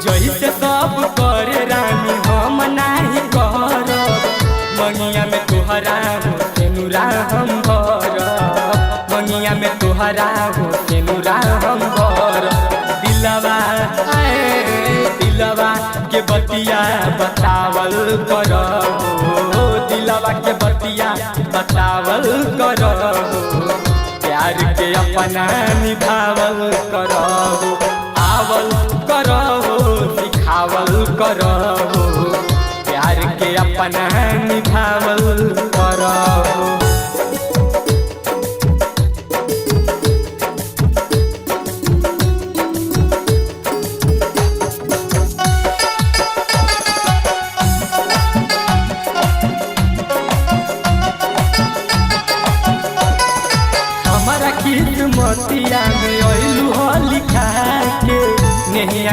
जही से सब करे रानी हम नाही कर मंगिया में तोहरा हो तेनुरा हम भर मंगिया में तोहरा हो तेनुरा हम भर दिलवा दिलवा के बतिया बतावल कर दिलवा के बतिया बतावल कर प्यार के अपना निभावल कर आवल कर सिखावल कर प्यार के अपना निभावल